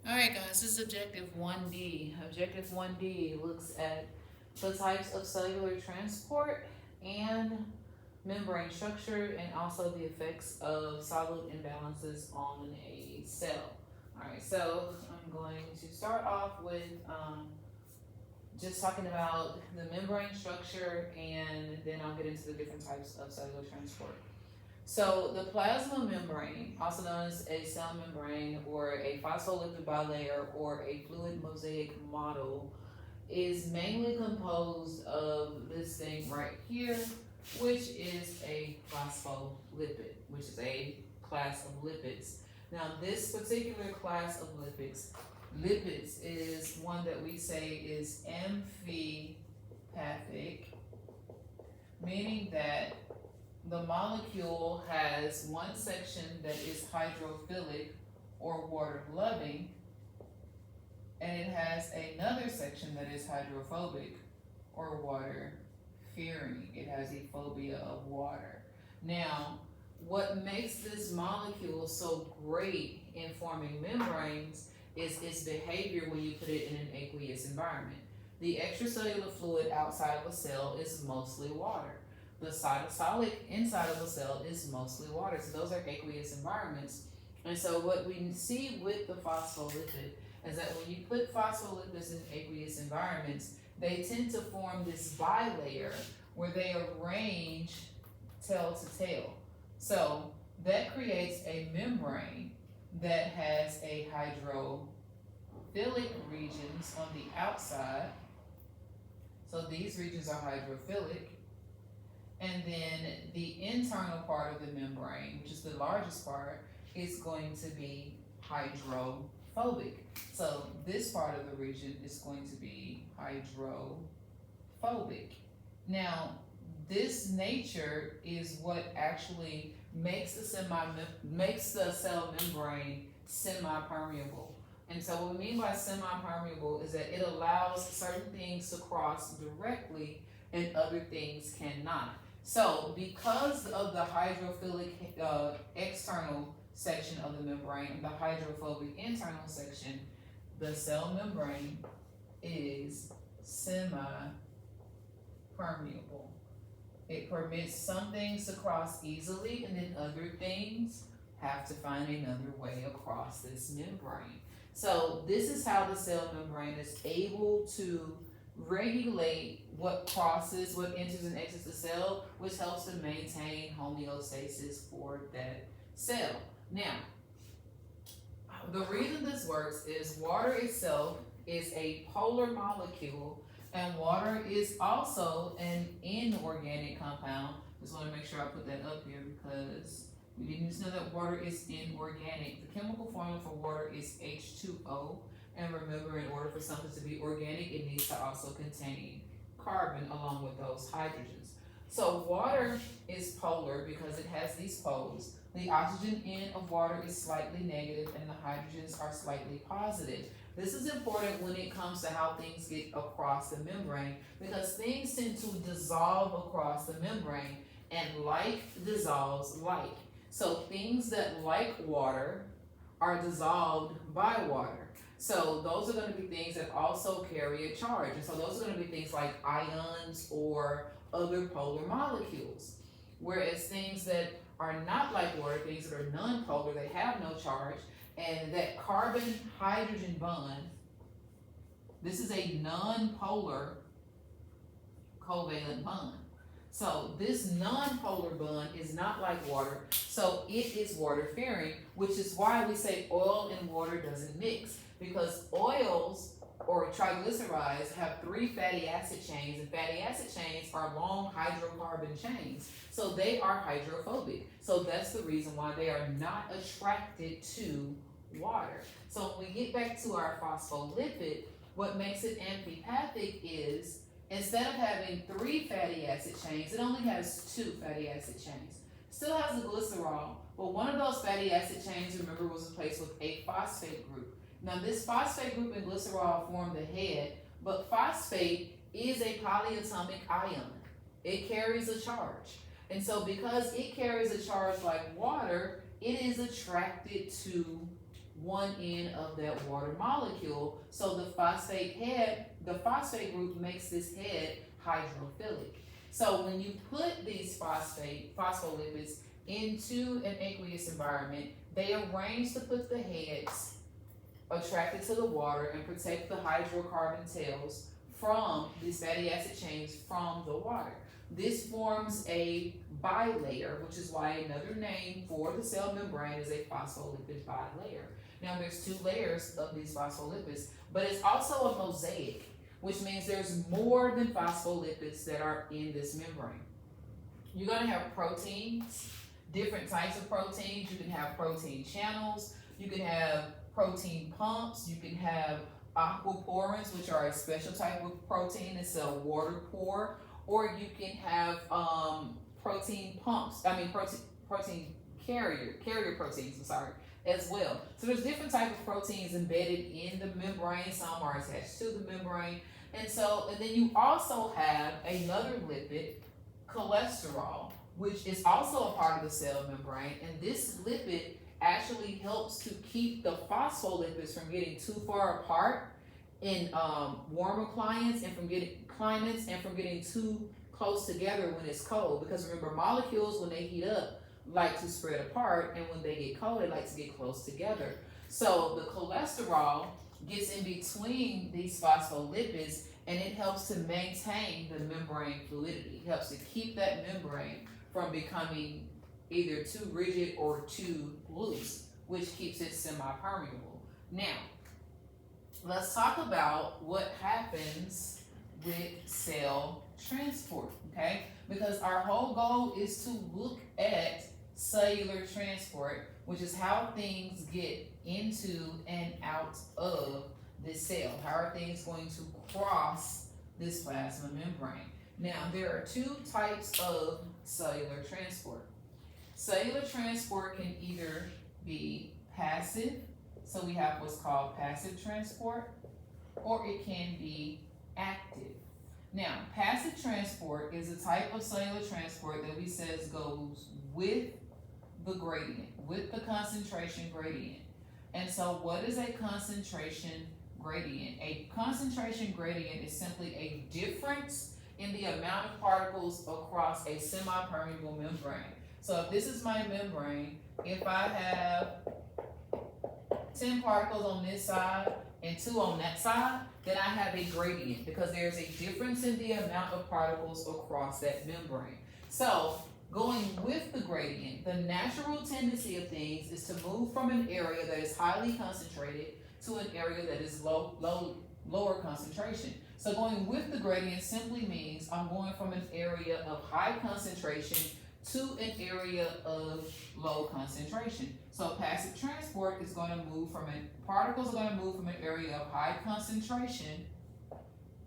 Alright guys, this is Objective 1D. Objective 1D looks at the types of cellular transport and membrane structure and also the effects of solute imbalances on a cell. Alright, so I'm going to start off with just talking about the membrane structure, and then I'll get into the different types of cellular transport. So the plasma membrane, also known as a cell membrane or a phospholipid bilayer or a fluid mosaic model, is mainly composed of this thing right here, which is a phospholipid, which is a class of lipids. Now this particular class of lipids is one that we say is amphipathic, meaning that the molecule has one section that is hydrophilic or water loving, and it has another section that is hydrophobic or water fearing. It has a phobia of water. Now, what makes this molecule so great in forming membranes is its behavior when you put it in an aqueous environment. The extracellular fluid outside of a cell is mostly water. The cytosolic inside of a cell is mostly water. So those are aqueous environments. And so what we see with the phospholipid is that when you put phospholipids in aqueous environments, they tend to form this bilayer where they arrange tail to tail. So that creates a membrane that has a hydrophilic regions on the outside. So these regions are hydrophilic. And then the internal part of the membrane, which is the largest part, is going to be hydrophobic. So this part of the region is going to be hydrophobic. Now, this nature is what actually makes the cell membrane semi-permeable. And so what we mean by semi-permeable is that it allows certain things to cross directly and other things cannot. So because of the hydrophilic external section of the membrane and the hydrophobic internal section, the cell membrane is semi-permeable. It permits some things to cross easily, and then other things have to find another way across this membrane. So this is how the cell membrane is able to regulate what crosses, what enters and exits the cell, which helps to maintain homeostasis for that cell. Now, the reason this works is water itself is a polar molecule, and water is also an inorganic compound. Just want to make sure I put that up here because we didn't just know that water is inorganic. The chemical formula for water is H2O. And remember, in order for something to be organic, it needs to also contain carbon along with those hydrogens. So water is polar because it has these poles. The oxygen end of water is slightly negative and the hydrogens are slightly positive. This is important when it comes to how things get across the membrane because things tend to dissolve across the membrane, and like dissolves like. So things that like water are dissolved by water. So those are going to be things that also carry a charge. And so those are going to be things like ions or other polar molecules. Whereas things that are not like water, things that are non-polar, they have no charge. And that carbon-hydrogen bond, this is a non-polar covalent bond. So this non-polar bond is not like water, so it is water-fearing, which is why we say oil and water doesn't mix. Because oils or triglycerides have 3 fatty acid chains, and fatty acid chains are long hydrocarbon chains. So they are hydrophobic. So that's the reason why they are not attracted to water. So when we get back to our phospholipid, what makes it amphipathic is instead of having 3 fatty acid chains, it only has 2 fatty acid chains. Still has a glycerol, but one of those fatty acid chains, remember, was replaced with a phosphate group. Now this phosphate group and glycerol form the head, but phosphate is a polyatomic ion. It carries a charge. And so because it carries a charge like water, it is attracted to one end of that water molecule. So the phosphate group makes this head hydrophilic. So when you put these phospholipids into an aqueous environment, they arrange to put the heads attracted to the water and protect the hydrocarbon tails from these fatty acid chains from the water. This forms a bilayer, which is why another name for the cell membrane is a phospholipid bilayer. Now there's two layers of these phospholipids, but it's also a mosaic, which means there's more than phospholipids that are in this membrane. You're going to have proteins, different types of proteins. You can have protein channels, you can have protein pumps, you can have aquaporins, which are a special type of protein. It's a water pore. Or you can have protein carrier proteins, as well. So there's different types of proteins embedded in the membrane. Some are attached to the membrane. And then you also have another lipid, cholesterol, which is also a part of the cell membrane. And this lipid actually helps to keep the phospholipids from getting too far apart in warmer climates and from getting too close together when it's cold. Because remember, molecules, when they heat up, like to spread apart, and when they get cold, they like to get close together. So the cholesterol gets in between these phospholipids, and it helps to maintain the membrane fluidity. It helps to keep that membrane from becoming either too rigid or too loose, which keeps it semi-permeable. Now, let's talk about what happens with cell transport, okay? Because our whole goal is to look at cellular transport, which is how things get into and out of this cell. How are things going to cross this plasma membrane? Now, there are two types of cellular transport. Cellular transport can either be passive, so we have what's called passive transport, or it can be active. Now, passive transport is a type of cellular transport that we says goes with the gradient, with the concentration gradient. And so what is a concentration gradient? A concentration gradient is simply a difference in the amount of particles across a semi-permeable membrane. So if this is my membrane, if I have 10 particles on this side and 2 on that side, then I have a gradient because there's a difference in the amount of particles across that membrane. So going with the gradient, the natural tendency of things is to move from an area that is highly concentrated to an area that is lower concentration. So going with the gradient simply means I'm going from an area of high concentration to an area of low concentration. So passive transport is going to move particles are going to move from an area of high concentration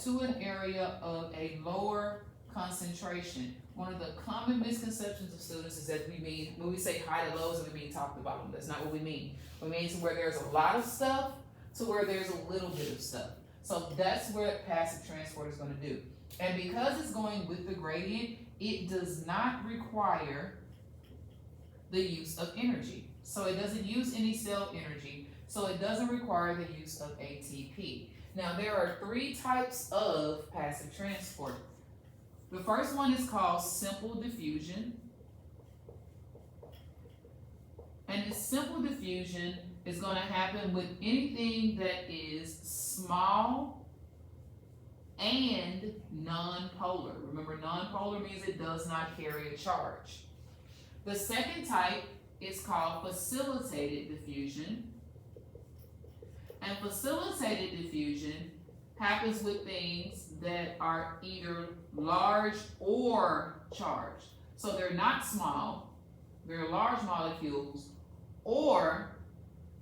to an area of a lower concentration. One of the common misconceptions of students is that when we say high to lows, we mean top to bottom. That's not what we mean. We mean to where there's a lot of stuff to where there's a little bit of stuff. So that's what passive transport is going to do. And because it's going with the gradient, it does not require the use of energy. So it doesn't use any cell energy. So it doesn't require the use of ATP. Now there are 3 types of passive transport. The first one is called simple diffusion. And this simple diffusion is going to happen with anything that is small and nonpolar. Remember, nonpolar means it does not carry a charge. The second type is called facilitated diffusion. And facilitated diffusion happens with things that are either large or charged. So they're not small, they're large molecules, or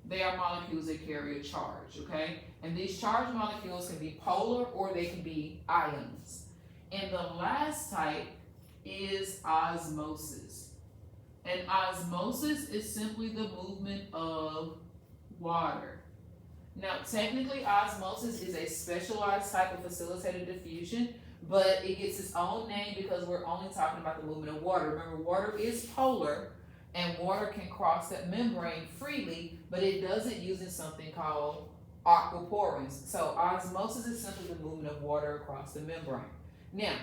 they are molecules that carry a charge, okay? And these charged molecules can be polar or they can be ions. And the last type is osmosis. And osmosis is simply the movement of water. Now, technically, osmosis is a specialized type of facilitated diffusion, but it gets its own name because we're only talking about the movement of water. Remember, water is polar, and water can cross that membrane freely, but it does it using something called aquaporins. So osmosis is simply the movement of water across the membrane. Now,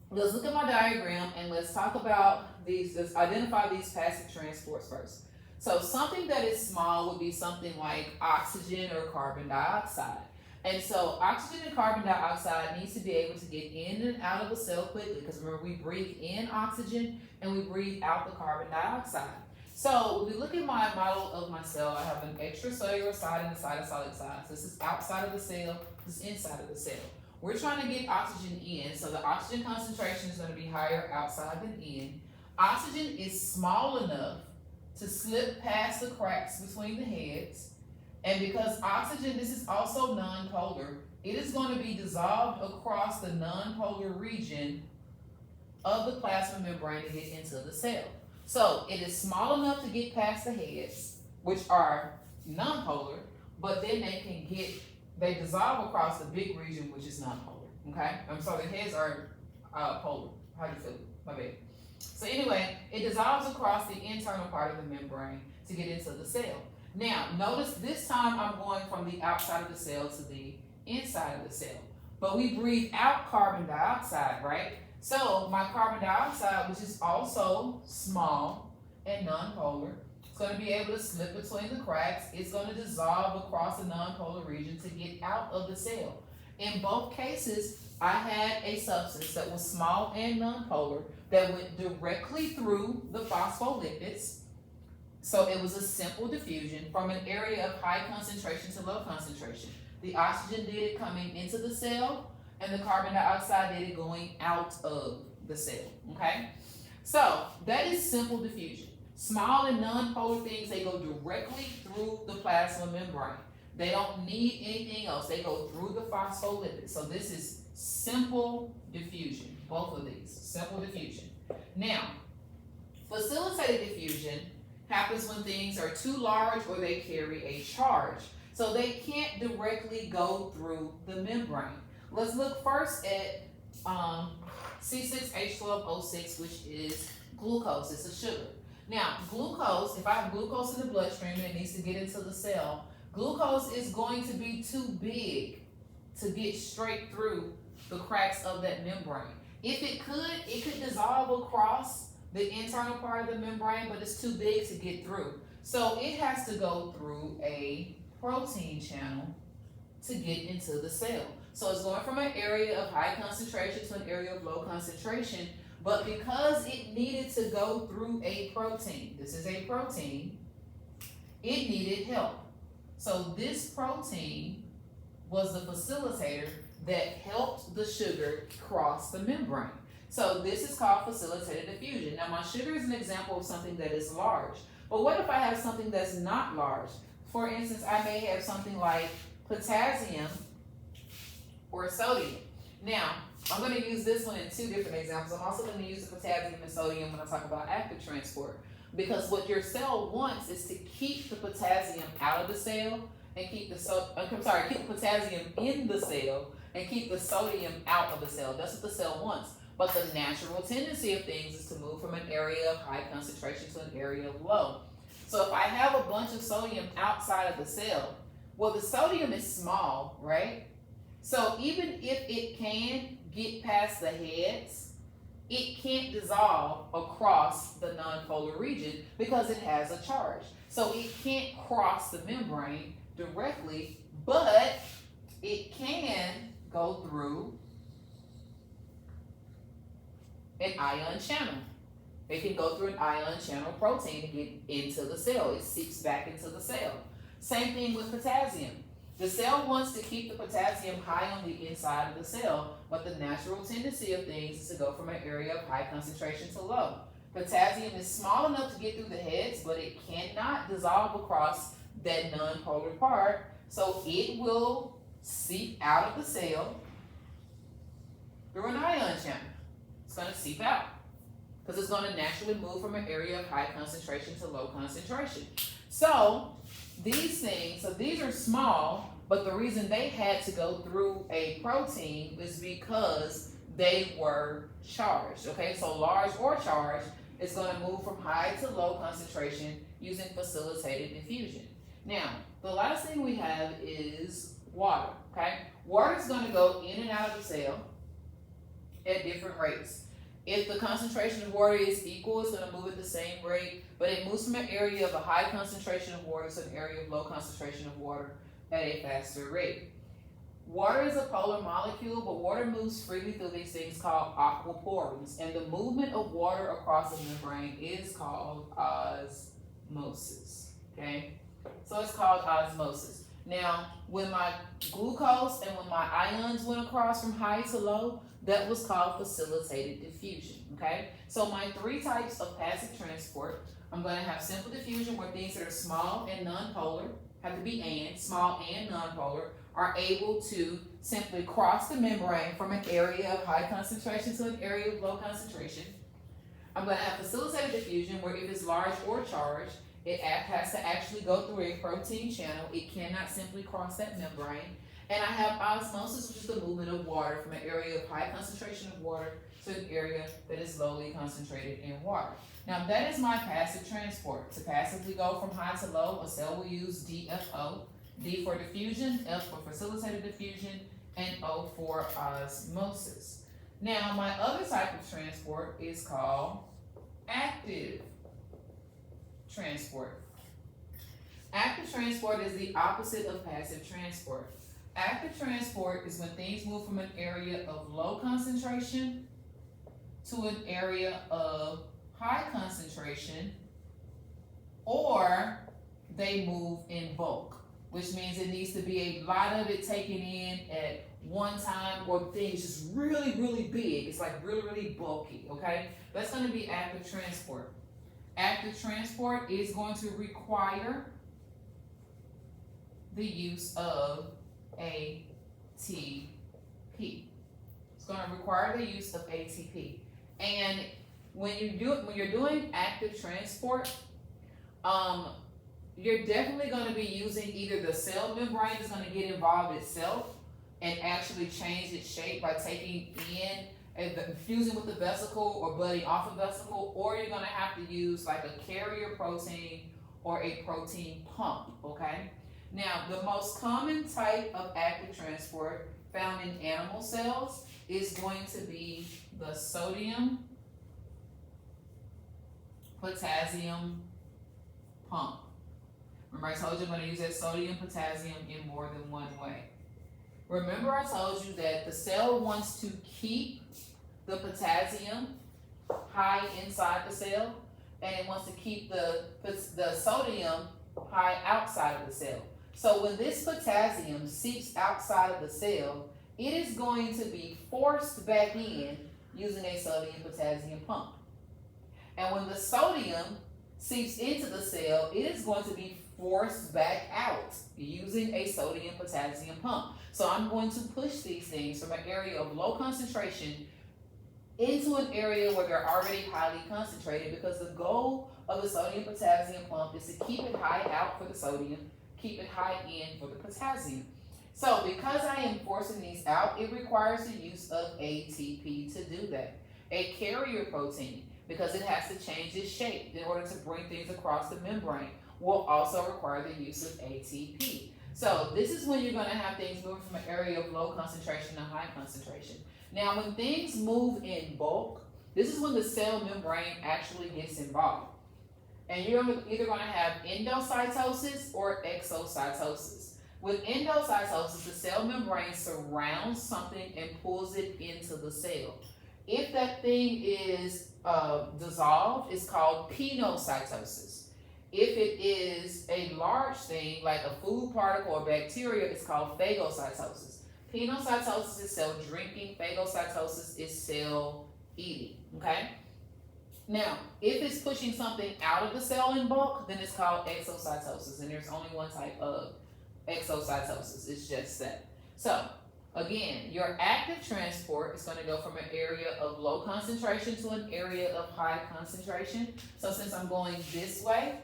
let's look at my diagram and let's talk about these, let's identify these passive transports first. So something that is small would be something like oxygen or carbon dioxide. And so oxygen and carbon dioxide needs to be able to get in and out of a cell quickly, because remember, we breathe in oxygen and we breathe out the carbon dioxide. So when we look at my model of my cell, I have an extracellular side and a cytosolic side. So this is outside of the cell, this is inside of the cell. We're trying to get oxygen in, so the oxygen concentration is going to be higher outside than in. Oxygen is small enough to slip past the cracks between the heads. And because oxygen, this is also nonpolar, it is going to be dissolved across the nonpolar region of the plasma membrane to get into the cell. So it is small enough to get past the heads, which are nonpolar, but then they dissolve across the big region, which is nonpolar. Okay? I'm sorry, the heads are polar. How do you feel? My bad. So anyway, it dissolves across the internal part of the membrane to get into the cell. Now, notice this time I'm going from the outside of the cell to the inside of the cell. But we breathe out carbon dioxide, right? So my carbon dioxide, which is also small and nonpolar, it's going to be able to slip between the cracks. It's going to dissolve across the nonpolar region to get out of the cell. In both cases, I had a substance that was small and nonpolar that went directly through the phospholipids. So it was a simple diffusion from an area of high concentration to low concentration. The oxygen did it coming into the cell, and the carbon dioxide did it going out of the cell, okay? So that is simple diffusion. Small and nonpolar things, they go directly through the plasma membrane. They don't need anything else. They go through the phospholipids. So this is simple diffusion, both of these, simple diffusion. Now, facilitated diffusion happens when things are too large or they carry a charge. So they can't directly go through the membrane. Let's look first at C6H12O6, which is glucose. It's a sugar. Now, glucose, if I have glucose in the bloodstream and it needs to get into the cell, glucose is going to be too big to get straight through the cracks of that membrane. If it could dissolve across the internal part of the membrane, but it's too big to get through. So it has to go through a protein channel to get into the cell. So it's going from an area of high concentration to an area of low concentration, but because it needed to go through a protein, this is a protein, it needed help. So this protein was the facilitator that helped the sugar cross the membrane. So this is called facilitated diffusion. Now my sugar is an example of something that is large. But what if I have something that's not large? For instance, I may have something like potassium or sodium. Now, I'm going to use this one in two different examples. I'm also going to use the potassium and sodium when I talk about active transport. Because what your cell wants is to keep the potassium out of the cell and keep the potassium in the cell and keep the sodium out of the cell. That's what the cell wants. But the natural tendency of things is to move from an area of high concentration to an area of low. So if I have a bunch of sodium outside of the cell, well, the sodium is small, right? So even if it can get past the heads, it can't dissolve across the nonpolar region because it has a charge. So it can't cross the membrane directly, but it can go through an ion channel. It can go through an ion channel protein to get into the cell. It seeps back into the cell. Same thing with potassium. The cell wants to keep the potassium high on the inside of the cell, but the natural tendency of things is to go from an area of high concentration to low. Potassium is small enough to get through the heads, but it cannot dissolve across that nonpolar part, so it will seep out of the cell through an ion channel. It's going to seep out because it's going to naturally move from an area of high concentration to low concentration. So these things, so these are small, but the reason they had to go through a protein is because they were charged. Okay, so large or charged It's going to move from high to low concentration using facilitated diffusion. Now, the last thing we have is water, okay? Water is going to go in and out of the cell at different rates. If the concentration of water is equal, it's going to move at the same rate, but it moves from an area of a high concentration of water to an area of low concentration of water at a faster rate. Water is a polar molecule, but water moves freely through these things called aquaporins, and the movement of water across the membrane is called osmosis, okay? So it's called osmosis. Now, when my glucose and when my ions went across from high to low, that was called facilitated diffusion, okay? So my three types of passive transport, I'm going to have simple diffusion where things that are small and nonpolar, have to be small and nonpolar, are able to simply cross the membrane from an area of high concentration to an area of low concentration. I'm going to have facilitated diffusion where if it's large or charged, it has to actually go through a protein channel. It cannot simply cross that membrane. And I have osmosis, which is the movement of water from an area of high concentration of water to an area that is lowly concentrated in water. Now that is my passive transport. To passively go from high to low, a cell will use DFO. D for diffusion, F for facilitated diffusion, and O for osmosis. Now my other type of transport is called active transport. Active transport is the opposite of passive transport. Active transport is when things move from an area of low concentration to an area of high concentration, or they move in bulk, which means it needs to be a lot of it taken in at one time, or things just really, really big. It's like really, really bulky, okay? That's going to be active transport. Active transport is going to require the use of ATP. It's going to require the use of ATP. And when you're doing active transport, you're definitely going to be using either the cell membrane is going to get involved itself and actually change its shape by taking in and fusing with the vesicle or budding off a vesicle, or you're going to have to use like a carrier protein or a protein pump, okay? Now, the most common type of active transport found in animal cells is going to be the sodium potassium pump. Remember I told you I'm going to use that sodium potassium in more than one way. Remember I told you that the cell wants to keep the potassium high inside the cell, and it wants to keep the sodium high outside of the cell. So when this potassium seeps outside of the cell, it is going to be forced back in using a sodium potassium pump. And when the sodium seeps into the cell, it is going to be forced back out using a sodium potassium pump. So I'm going to push these things from an area of low concentration into an area where they're already highly concentrated, because the goal of the sodium potassium pump is to keep it high out for the sodium, keep it high in for the potassium. So because I am forcing these out, it requires the use of ATP to do that. A carrier protein, because it has to change its shape in order to bring things across the membrane, will also require the use of ATP. So this is when you're going to have things moving from an area of low concentration to high concentration. Now when things move in bulk, this is when the cell membrane actually gets involved. And you're either going to have endocytosis or exocytosis. With endocytosis, the cell membrane surrounds something and pulls it into the cell. If that thing is dissolved, it's called pinocytosis. If it is a large thing, like a food particle or bacteria, it's called phagocytosis. Pinocytosis is cell drinking, phagocytosis is cell eating, okay? Now, if it's pushing something out of the cell in bulk, then it's called exocytosis, and there's only one type of exocytosis, it's just that. So, again, your active transport is going to go from an area of low concentration to an area of high concentration. So since I'm going this way,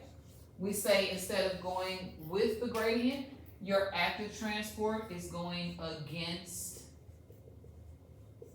we say instead of going with the gradient, your active transport is going against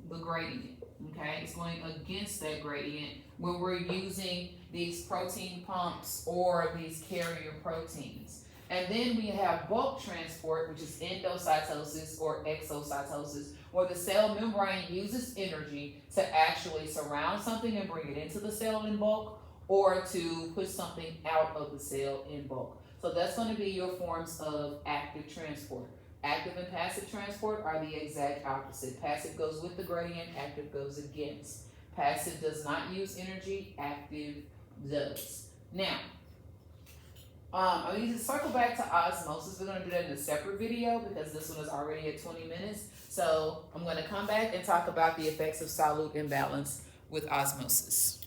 the gradient, okay? It's going against that gradient when we're using these protein pumps or these carrier proteins. And then we have bulk transport, which is endocytosis or exocytosis, where the cell membrane uses energy to actually surround something and bring it into the cell in bulk, or to push something out of the cell in bulk. So that's going to be your forms of active transport. Active and passive transport are the exact opposite. Passive goes with the gradient, active goes against. Passive does not use energy, active does. Now, I need to circle back to osmosis. We're going to do that in a separate video because this one is already at 20 minutes. So I'm going to come back and talk about the effects of solute imbalance with osmosis.